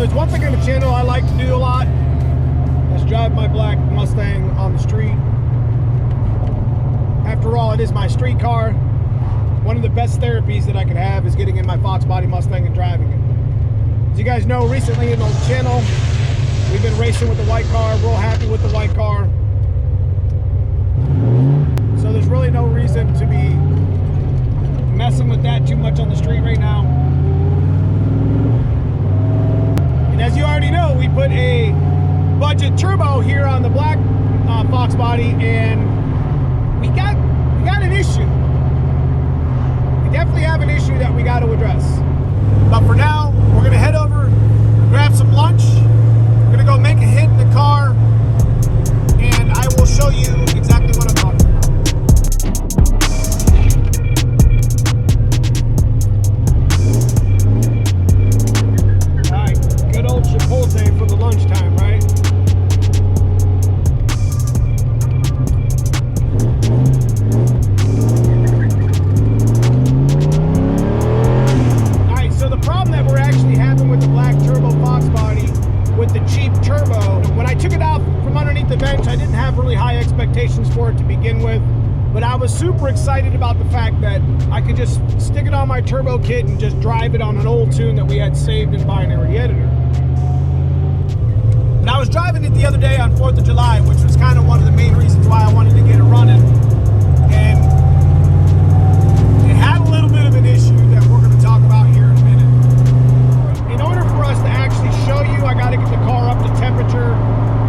there's one thing on the channel I like to do a lot. That's drive my black Mustang on the street. After all, it is my street car. One of the best therapies that I could have is getting in my Fox body Mustang and driving it. As you guys know, recently in the channel, we've been racing with the white car. Real happy with the white car. So there's really no reason to be messing with that too much on the street right now. And as you already know, we put a budget turbo here on the black Fox body, and we got an issue. We definitely have an issue that we got to address. But for now, we're gonna head over, grab some lunch. We're gonna go make a hit in the car, and I will show you exactly what I'm talking about. All right, good old Chipotle for the lunchtime, right? With the cheap turbo, when I took it out from underneath the bench, I didn't have really high expectations for it to begin with, but I was super excited about the fact that I could just stick it on my turbo kit and just drive it on an old tune that we had saved in Binary Editor. And I was driving it the other day on 4th of July, which was kind of one of the main reasons why I wanted to get it running, and it had a little bit of an issue that we're going to talk about here in a minute. In order for us to actually show you, I got to get the car up to temperature,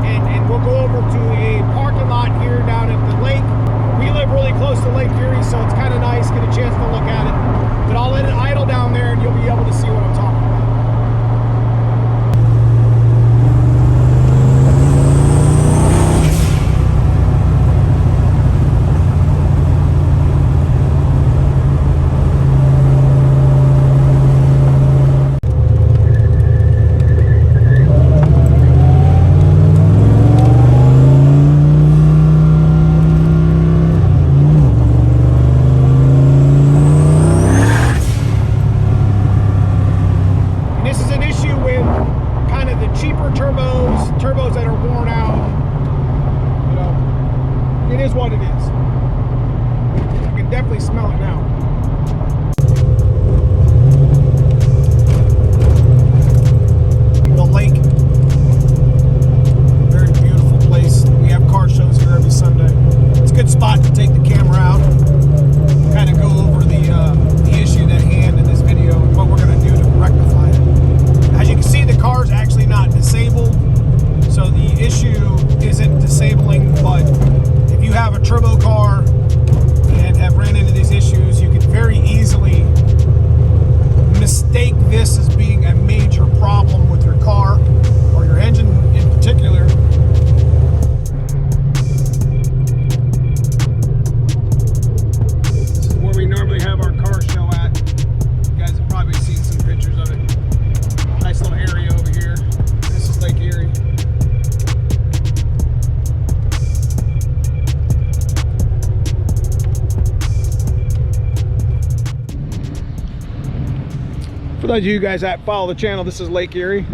and we'll go over to a parking lot here down at the lake. We live really close to Lake Erie, so it's kind of nice, get a chance to look at it. But I'll let it idle down there and you'll be able to see what I'm talking about. Turbos that are worn out, you know, it is what it is. I can definitely smell it now. The lake, very beautiful place. We have car shows here every Sunday. It's a good spot to take the camera out, kind of go over the issue at hand in this video and what we're going to do to rectify it. As you can see, the car is actually not disabled. So the issue isn't disabling, but if you have a turbo car and have ran into these issues, you can very easily mistake this as being a major problem with your car or your engine in particular. This is where we normally have our car show at. You guys have probably seen some pictures of it. Nice little area over here. This is Lake Erie. For those of you guys that follow the channel, this is Lake Erie.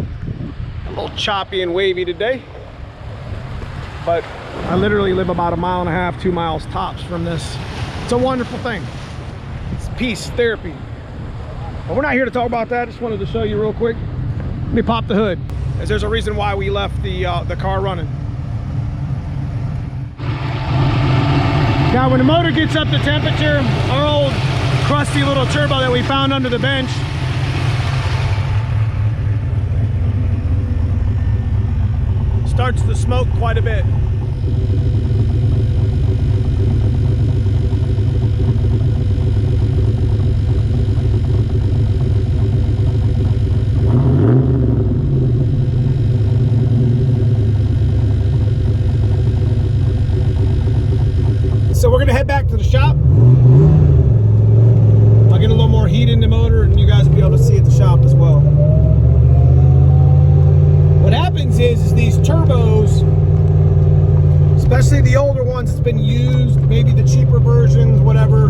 A little choppy and wavy today, but I literally live about 1.5 miles, 2 miles tops from this. It's a wonderful thing. It's peace, therapy. But we're not here to talk about that. I just wanted to show you real quick. Let me pop the hood, as there's a reason why we left the car running. Now when the motor gets up to temperature, our old crusty little turbo that we found under the bench, starts to smoke quite a bit. So we're gonna head back to the shop. I'll get a little more heat in the motor and you guys will be able to see at the shop as well. What happens is these turbos, especially the older ones that's been used, maybe the cheaper versions, whatever,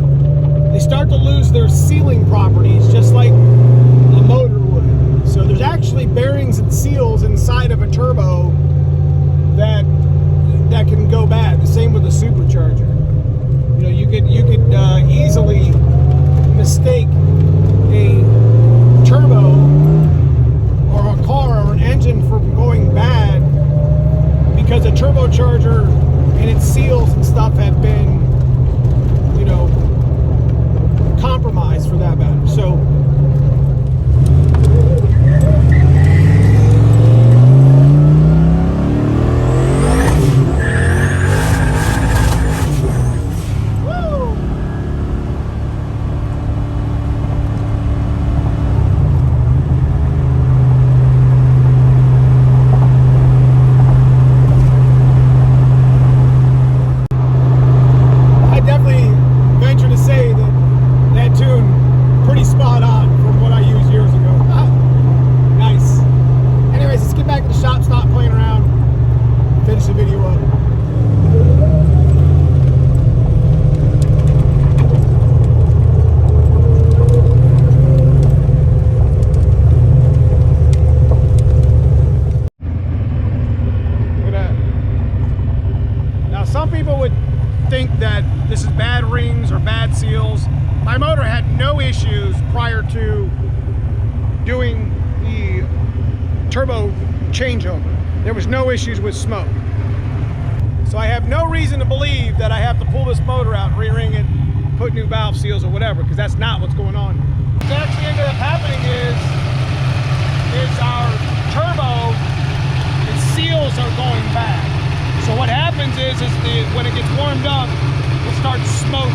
they start to lose their sealing properties just like a motor would. So there's actually bearings and seals inside of a turbo that can go bad. The same with the supercharger. You know, you could easily mistake a turbo or a car or an engine from going bad because a turbocharger and its seals and stuff have been, you know, compromised for that matter. So some people would think that this is bad rings or bad seals. My motor had no issues prior to doing the turbo changeover. There was no issues with smoke. So I have no reason to believe that I have to pull this motor out, re-ring it, put new valve seals or whatever, because that's not what's going on. What actually ended up happening is our turbo, its seals are going bad. So what happens is when it gets warmed up, it starts smoking.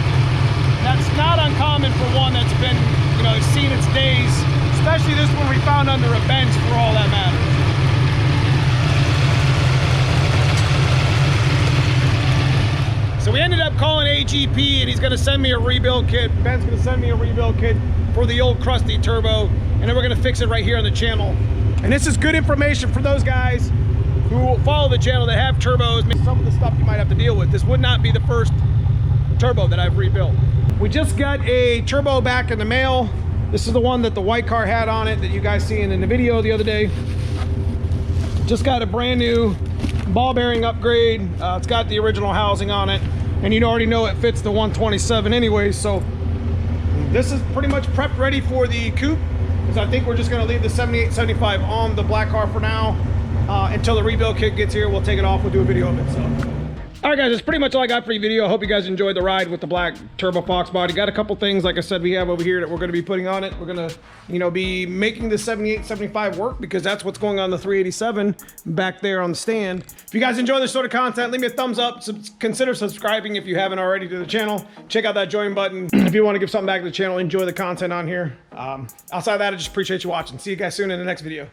That's not uncommon for one that's been, you know, seen its days, especially this one we found under a bench for all that matters. So we ended up calling AGP and he's gonna send me a rebuild kit. Ben's gonna send me a rebuild kit for the old crusty turbo, and then we're gonna fix it right here on the channel. And this is good information for those guys who follow the channel that have turbos. Some of the stuff you might have to deal with. This would not be the first turbo that I've rebuilt. We just got a turbo back in the mail. This is the one that the white car had on it that you guys seen in the video the other day. Just got a brand new ball bearing upgrade. It's got the original housing on it, and you already know it fits the 127 anyway. So this is pretty much prepped ready for the coupe, because I think we're just going to leave the 78, 75 on the black car for now. Until the rebuild kit gets here, we'll take it off, we'll do a video of it. So all right guys, that's pretty much all I got for your video. I hope you guys enjoyed the ride with the black turbo fox body. Got a couple things, like I said, we have over here that we're going to be putting on it. We're going to, you know, be making the 78, 75 work, because that's what's going on the 387 back there on the stand. If you guys enjoy this sort of content, leave me a thumbs up. Consider subscribing if you haven't already to the channel. Check out that join button if you want to give something back to the channel. Enjoy the content on here. Outside of that, I just appreciate you watching. See you guys soon in the next video.